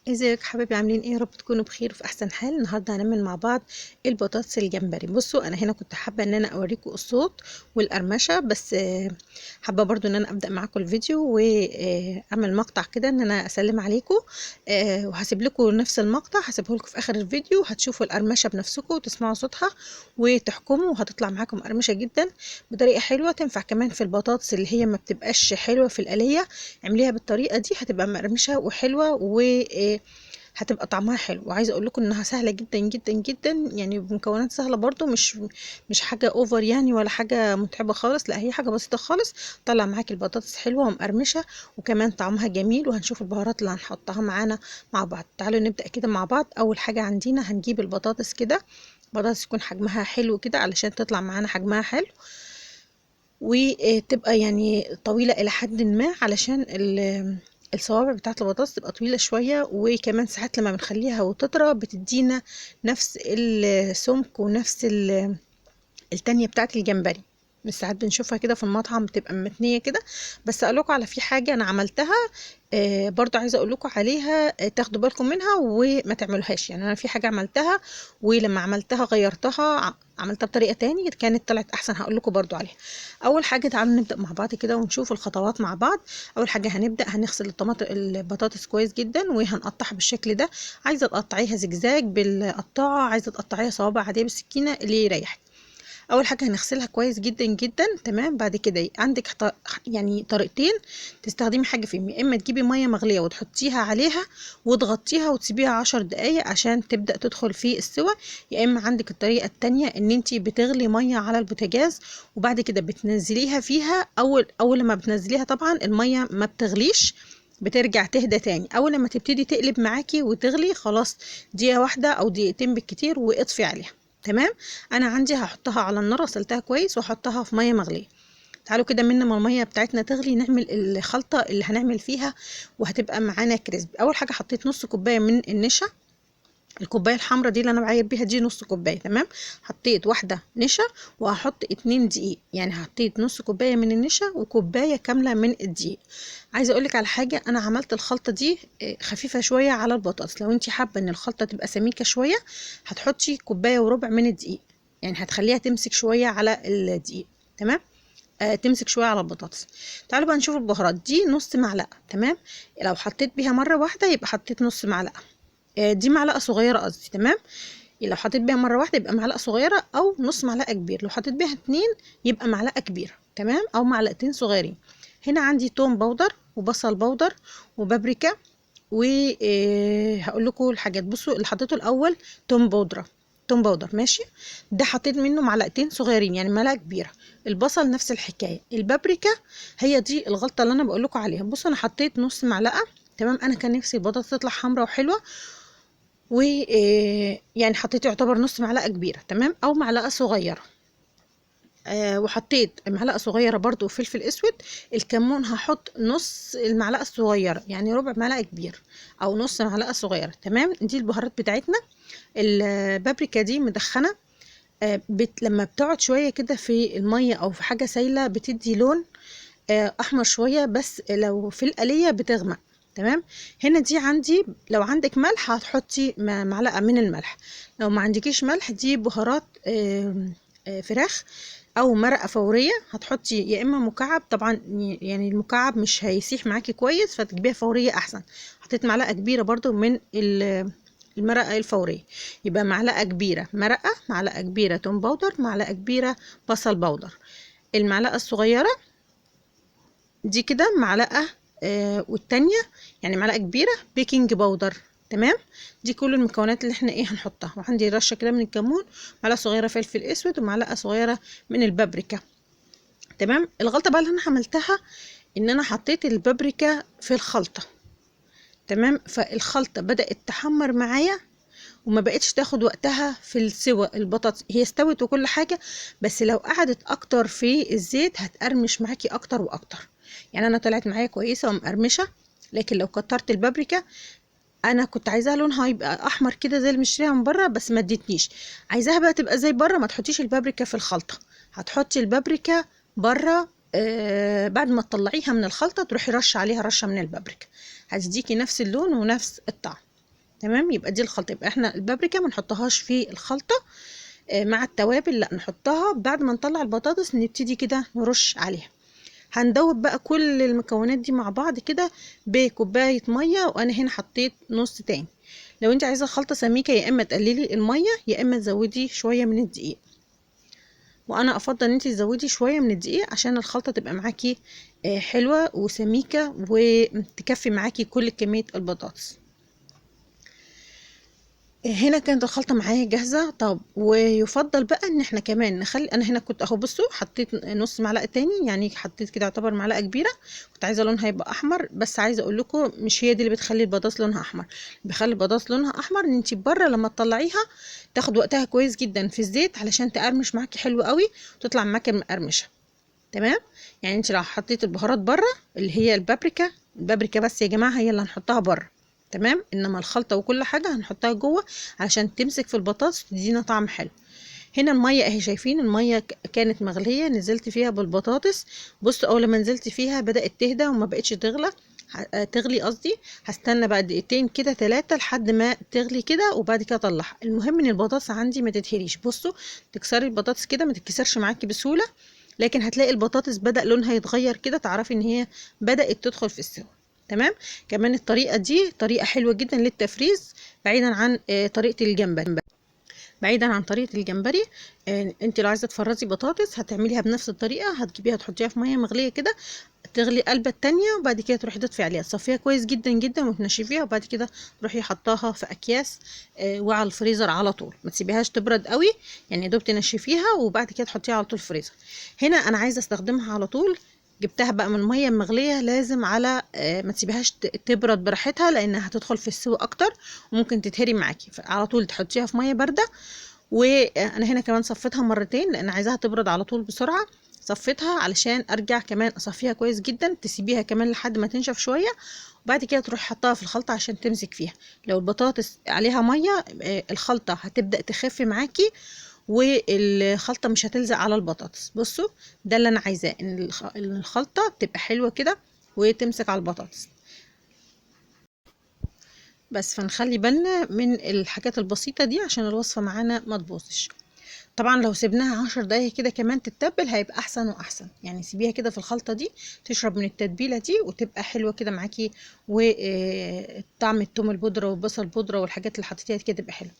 ازيك حبايبي؟ عاملين ايه؟ يا رب تكونوا بخير وفي احسن حال. النهارده هنعمل مع بعض البطاطس الجمبري. بصوا، انا هنا كنت حابه ان انا اوريكم الصوت والقرمشه، بس حابه برضو ان انا ابدا معاكم الفيديو واعمل مقطع كده ان انا اسلم عليكم. وهسيب لكم نفس المقطع، هسيبه لكم في اخر الفيديو، هتشوفوا القرمشه بنفسكم وتسمعوا صوتها وتحكموا، وهتطلع معاكم قرمشه جدا بطريقه حلوه. تنفع كمان في البطاطس اللي هي ما بتبقاش حلوه في القليه، اعمليها بالطريقه دي هتبقى مقرمشه وحلوه هتبقى طعمها حلو. وعايزه اقول لكم انها سهله جدا جدا جدا، يعني بمكونات سهله برضو، مش حاجه اوفر يعني، ولا حاجه متعبه خالص، لا هي حاجه بسيطه خالص. طلع معاكي البطاطس حلوه ومقرمشه وكمان طعمها جميل. وهنشوف البهارات اللي هنحطها معانا مع بعض. تعالوا نبدا كده مع بعض. اول حاجه عندنا هنجيب البطاطس كده، بطاطس يكون حجمها حلو كده علشان تطلع معانا حجمها حلو، وتبقى يعني طويلة إلى حد ما، علشان الصوابع بتاعة البطاطس تبقى طويلة شوية. وكمان ساعات لما بنخليها وتطرى بتدينا نفس السمك ونفس التانية بتاعة الجمبري. مش ساعات بنشوفها كده في المطعم بتبقى متنية كده. بس اقولكوا على في حاجة انا عملتها، برضو عايزة اقولكوا عليها، تاخدوا بالكم منها وما تعملوهاش. يعني انا في حاجة عملتها، ولما عملتها غيرتها، عملتها بطريقة تاني كانت طلعت احسن، هقولكوا برضو عليها. اول حاجة تعالوا نبدأ مع بعض كده ونشوف الخطوات مع بعض. اول حاجة هنغسل البطاطس كويس جدا وهنقطعها بالشكل ده. عايزة تقطعيها زجزاج بالقطاعة، عايزة تقطعيها صوابع عادية بالسكينة، اللي يريحك. اول حاجه هنغسلها كويس جدا جدا، تمام. بعد كده عندك يعني طريقتين تستخدمي حاجه فيهم. يا اما تجيبي ميه مغليه وتحطيها عليها وتغطيها وتسيبيها 10 دقايق عشان تبدا تدخل في السوى. يا اما عندك الطريقه التانية ان انت بتغلي ميه على البوتاجاز وبعد كده بتنزليها فيها. اول لما بتنزليها طبعا الميه ما بتغليش، بترجع تهدى تاني. اول لما تبتدي تقلب معاكي وتغلي خلاص، دقيقه واحده او دقيقتين بالكتير واطفي عليها، تمام. انا عندي هحطها على النار، غسلتها كويس واحطها في ميه مغليه. تعالوا كده من ما الميه بتاعتنا تغلي نعمل الخلطه اللي هنعمل فيها وهتبقى معانا كريسبي. اول حاجه حطيت نص كوبايه من النشا، الكوبايه الحمراء دي اللي انا بعاير بيها دي نص كوبايه، تمام. حطيت واحده نشا وهحط 2 دقيق، يعني حطيت نص كوبايه من النشا وكوبايه كامله من الدقيق. عايزه اقولك على حاجه، انا عملت الخلطه دي خفيفه شويه على البطاطس. لو انت حابه ان الخلطه تبقى سميكه شويه هتحطي كوبايه وربع من الدقيق، يعني هتخليها تمسك شويه على الدقيق، تمام. تمسك شويه على البطاطس. تعالوا بقى نشوف البهارات دي. نص معلقه، تمام. لو حطيت بيها مره واحده يبقى حطيت نص معلقه، دي معلقه صغيره قصدي، تمام. لو حطيت بيها مره واحده يبقى معلقه صغيره، او نص معلقه كبير. لو حطيت بيها 2 يبقى معلقه كبيره، تمام، او معلقتين صغيرين. هنا عندي توم باودر وبصل باودر وبابريكا. وهقول لكم الحاجات. بصوا اللي حطيته الاول توم باودر، ماشي. ده حطيت منه معلقتين صغيرين، يعني معلقه كبيره. البصل نفس الحكايه. البابريكا هي دي الغلطه اللي انا بقول لكم عليها. بصوا انا حطيت نص معلقه، تمام. انا كان نفسي البطاطا تطلع حمراء وحلوه، و يعني حطيت يعتبر نص معلقه كبيره، تمام، او معلقه صغيره. وحطيت معلقه صغيره برضو فلفل اسود. الكمون هحط نص المعلقه الصغيره، يعني ربع معلقه كبير او نص معلقه صغيره، تمام. دي البهارات بتاعتنا. البابريكا دي مدخنه، لما بتقعد شويه كده في الميه او في حاجه سايله بتدي لون احمر شويه، بس لو في القليه بتغمق، تمام. هنا دي عندي، لو عندك ملح هتحطي معلقه من الملح. لو ما عندكيش ملح دي بهارات فراخ او مرقه فوريه، هتحطي يا اما مكعب طبعا، يعني المكعب مش هيسيح معاكي كويس فتجيبيها فوريه احسن. حطيت معلقه كبيره برضو من المرقه الفوريه. يبقى معلقه كبيره مرقه، معلقه كبيره توم باودر، معلقه كبيره بصل باودر. المعلقه الصغيره دي كده معلقة، والتانية يعني معلقة كبيرة بيكنج باودر، تمام. دي كل المكونات اللي احنا هنحطها. وعندي رشة كده من الكمون، معلقة صغيرة فلفل اسود، ومعلقة صغيرة من البابريكا، تمام. الغلطة بقى اللي انا عملتها ان انا حطيت البابريكا في الخلطة، تمام. فالخلطة بدأت تحمر معايا وما بقتش تاخد وقتها في السوى. البطاطس هي استوت وكل حاجة، بس لو قعدت اكتر في الزيت هتقرمش معاكي اكتر واكتر. يعني انا طلعت معايا كويسة ومقرمشة، لكن لو كترت البابريكا، انا كنت عايزاها لونها يبقى احمر كده زي اللي مشتريها من بره، بس ما ادتنيش. عايزاها بقى تبقى زي بره، ما تحطيش البابريكا في الخلطة، هتحطي البابريكا بره. بعد ما تطلعيها من الخلطة تروحي رش عليها رشة من البابريكا، هتديكي نفس اللون ونفس الطعم. تمام. يبقى دي الخلطه. يبقى احنا البابريكا ما نحطهاش في الخلطه مع التوابل، لا نحطها بعد ما نطلع البطاطس، نبتدي كده نرش عليها. هندوب بقى كل المكونات دي مع بعض كده بكوبايه ميه، وانا هنا حطيت نص تاني. لو انت عايزه الخلطه سميكه، يا اما تقللي الميه يا اما تزودي شويه من الدقيق، وانا افضل ان انت تزودي شويه من الدقيق عشان الخلطه تبقى معاكي حلوه وسميكه وتكفي معاكي كل كميه البطاطس. هنا كانت الخلطة معايا جاهزة. طب ويفضل بقى ان احنا كمان نخلي، انا هنا كنت اهو بصوا حطيت نص معلقة تاني، يعني حطيت كده يعتبر معلقة كبيرة. كنت عايزة لونها يبقى احمر، بس عايزة اقول لكم مش هي دي اللي بتخلي البطاطس لونها احمر. بيخلي البطاطس لونها احمر ان انت بره لما تطلعيها تاخد وقتها كويس جدا في الزيت علشان تقرمش معاكي حلو قوي وتطلع معاكي مقرمشة. تمام. يعني انت لو حطيت البهارات بره اللي هي البابريكا بس يا جماعة هي اللي هنحطها بره. تمام. انما الخلطه وكل حاجه هنحطها جوه علشان تمسك في البطاطس وتدينا طعم حلو. هنا الميه اهي، شايفين الميه كانت مغليه، نزلت فيها بالبطاطس. بصوا اول ما نزلت فيها بدات تهدى وما بقتش تغلي قصدي. هستنى بقى دقيقتين كده 3 لحد ما تغلي كده، وبعد كده اطلعها. المهم ان البطاطس عندي ما تتهريش. بصوا تكسري البطاطس كده ما تتكسرش معاكي بسهوله، لكن هتلاقي البطاطس بدأ لونها يتغير كده، تعرفي ان هي بدأت تدخل في السوا. تمام. كمان الطريقة دي طريقة حلوة جدا للتفريز، بعيدا عن طريقة الجمبري. انت لو عايزة تفرزي بطاطس هتعمليها بنفس الطريقة، هتجيبيها تحطيها في مية مغلية كده تغلي قلبة التانية، وبعد كده تروحي تطفي عليها تصفيها كويس جدا جدا وتنشفيها، وبعد كده تروحي حطاها في اكياس وعلى الفريزر على طول. ما تسيبيهاش تبرد قوي، يعني دوب تنشفيها وبعد كده تحطيها على طول الفريزر. هنا انا عايزه استخدمها على طول، جبتها بقى من الميه المغليه، لازم على ما تسيبيهاش تبرد براحتها لانها هتدخل في السوا اكتر وممكن تتهري معاكي، فعلى طول تحطيها في ميه بارده. وانا هنا كمان صفيتها مرتين لان عايزاها تبرد على طول بسرعه. صفيتها علشان ارجع كمان اصفيها كويس جدا، تسيبيها كمان لحد ما تنشف شويه، وبعد كده تروحي حطها في الخلطه عشان تمسك فيها. لو البطاطس عليها ميه الخلطه هتبدا تخف معاكي والخلطه مش هتلزق على البطاطس. بصوا ده اللي انا عايزاه، ان الخلطه تبقى حلوه كده وتمسك على البطاطس. بس فنخلي بالنا من الحاجات البسيطه دي عشان الوصفه معانا ما تبوظش. طبعا لو سيبناها 10 دقايق كده كمان تتبل هيبقى احسن واحسن. يعني سيبيها كده في الخلطة دي تشرب من التتبيلة دي وتبقى حلوة كده معاكي، وطعم التوم البودرة والبصل البودرة والحاجات اللي حطيتيها كده تبقى حلوة.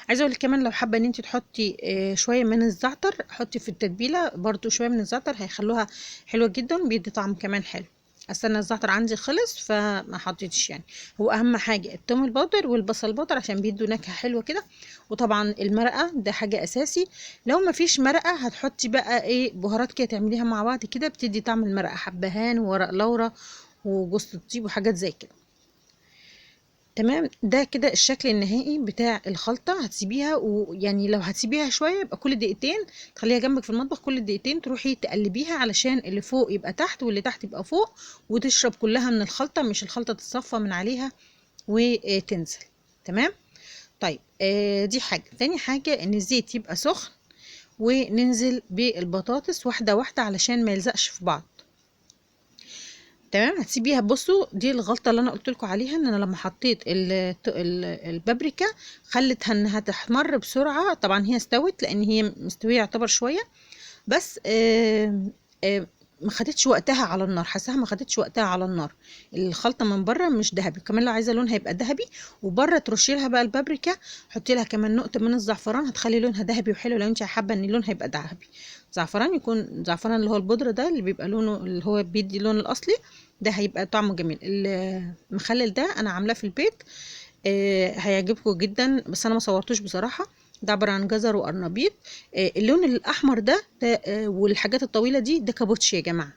عايزه اقول كمان لو حابه ان انت تحطي شويه من الزعتر، حطي في التتبيله برضو شويه من الزعتر، هيخلوها حلوه جدا، بيدي طعم كمان حلو. استنى الزعتر عندي خلص فما حطيتش يعني. هو اهم حاجه التوم البودر والبصل البودر عشان بيدوا نكهه حلوه كده. وطبعا المرقه ده حاجه اساسي. لو ما فيش مرقه هتحطي بقى ايه بهارات كده تعمليها مع بعض كده بتدي طعم المرقه، حبهان وورق لورا وجوز الطيب وحاجات زي كده. تمام. ده كده الشكل النهائي بتاع الخلطة. هتسيبيها ويعني لو هتسيبيها شوية يبقى كل دقيقتين تخليها جنبك في المطبخ، كل دقيقتين تروحي تقلبيها علشان اللي فوق يبقى تحت واللي تحت يبقى فوق، وتشرب كلها من الخلطة، مش الخلطة تتصفى من عليها وتنزل. تمام. طيب دي حاجة. تاني حاجة ان الزيت يبقى سخن وننزل بالبطاطس واحدة واحدة علشان ما يلزقش في بعض. تمام. هتسيبيها. بصوا دي الغلطه اللي انا قلت لكم عليها، ان انا لما حطيت البابريكا خلتها انها تحمر بسرعه. طبعا هي استوت لان هي مستويه يعتبر شويه، بس ما خدتش وقتها على النار. حاساها ما خدتش وقتها على النار. الخلطه من بره مش ذهبي، كمان لو عايزه لونها يبقى ذهبي وبره ترشي لها بقى البابريكا، حطي لها كمان نقطه من الزعفران هتخلي لونها ذهبي وحلو. لو انت حابه ان لونها يبقى ذهبي، زعفران يكون زعفران اللي هو البودره ده اللي بيبقى لونه اللي هو بيدي اللون الاصلي، ده هيبقى طعمه جميل. المخلل ده انا عاملاه في البيت، هيعجبكم جدا، بس انا ما صورتوش بصراحه. ده عباره عن جزر وقرنبيط. اللون الاحمر ده والحاجات الطويله دي ده كابوتشي يا جماعه.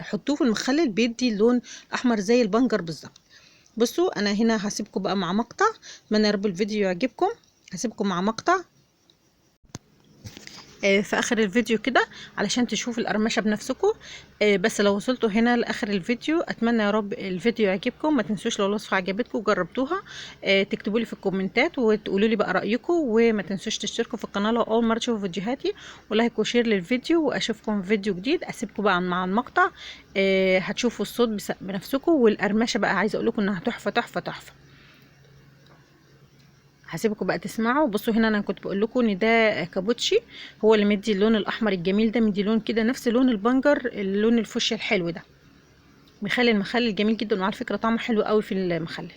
حطوه في المخلل بيدي اللون الاحمر زي البنجر بالظبط. بصوا انا هنا هسيبكم بقى مع مقطع. اتمنى يا رب الفيديو يعجبكم. هسيبكم مع مقطع في اخر الفيديو كده علشان تشوفوا القرمشه بنفسكم. بس لو وصلتوا هنا لاخر الفيديو اتمنى يا رب الفيديو يعجبكم. ما تنسوش لو الوصفه عجبتكم وجربتوها تكتبوا لي في الكومنتات وتقولوا لي بقى رايكم، وما تنسوش تشتركوا في القناه لو اول مره تشوفوا فيديوهاتي، ولايك وشير للفيديو، واشوفكم في فيديو جديد. اسيبكم بقى مع المقطع. هتشوفوا الصوت بنفسكم، والقرمشه بقى عايزه اقول لكم انها تحفه تحفه تحفه. هسيبكم بقى تسمعوا. بصوا هنا انا كنت بقول لكم ان ده كابوتشي، هو اللي مدي اللون الاحمر الجميل ده، مدي لون كده نفس لون البنجر، اللون الفوشيا الحلو ده، بيخلي المخلل جميل جدا، وعلى فكره طعمه حلو قوي في المخلل.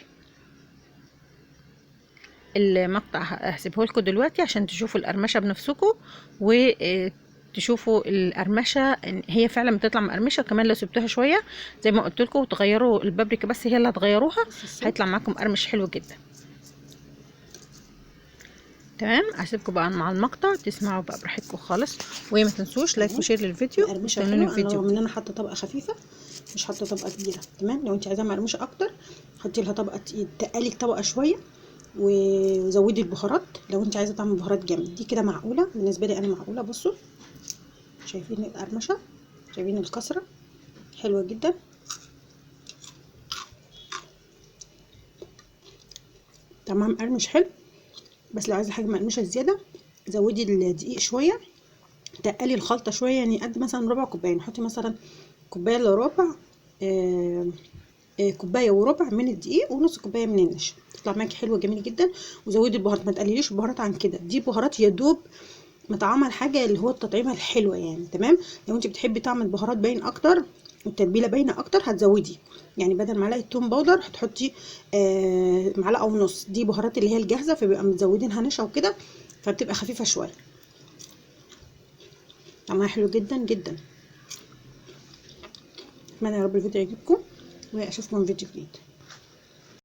المقطع هسيبه لكم دلوقتي عشان تشوفوا القرمشه بنفسكم، وتشوفوا القرمشه هي فعلا بتطلع مقرمشه. وكمان لو سبتوها شويه زي ما قلت لكم وتغيروا البابريكا بس هي اللي هتغيروها، هيطلع معاكم مقرمش حلو جدا. تمام، هسيبكم بقى مع المقطع تسمعوا بقى براحتكم خالص، وما تنسوش لايك وشير للفيديو، مقرمشه حلوه. انا رغم ان انا حاطه طبقه خفيفه مش حاطه طبقه كبيره. تمام، لو انت عايزاها مقرمشه اكتر حطي لها طبقه تقلي الطبقه شويه، وزودي البهارات لو انت عايزه طعم البهارات جامد. دي كده معقوله بالنسبه لي، انا معقوله. بصوا شايفين القرمشه، شايفين الكسره حلوه جدا. طعمها مقرمش حلو، بس لو عايزه حاجه مقرمشه زياده زودي الدقيق شويه، تقلي الخلطه شويه، يعني قد مثلا ربع كوبايه، نحطي مثلا كوبايه الا ربع، كوبايه وربع من الدقيق ونص كوبايه من النشا، تطلع معاكي حلوه جميل جدا. وزودي البهارات، ما تقلليش البهارات عن كده، دي بهارات يا دوب مطعمه الحاجه اللي هو التطعيمه الحلوه يعني. تمام، لو انت بتحبي طعم البهارات باين اكتر والتتبيله باينه اكتر هتزودي، يعني بدل معلقه توم باودر هتحطي معلقه ونص. دي بهارات اللي هي الجاهزه، فبيبقى مزودينها نشا وكده، فبتبقى خفيفه شويه. طعمها حلو جدا جدا. اتمنى يا رب الفيديو يعجبكم، واشوفكم في فيديو جديد.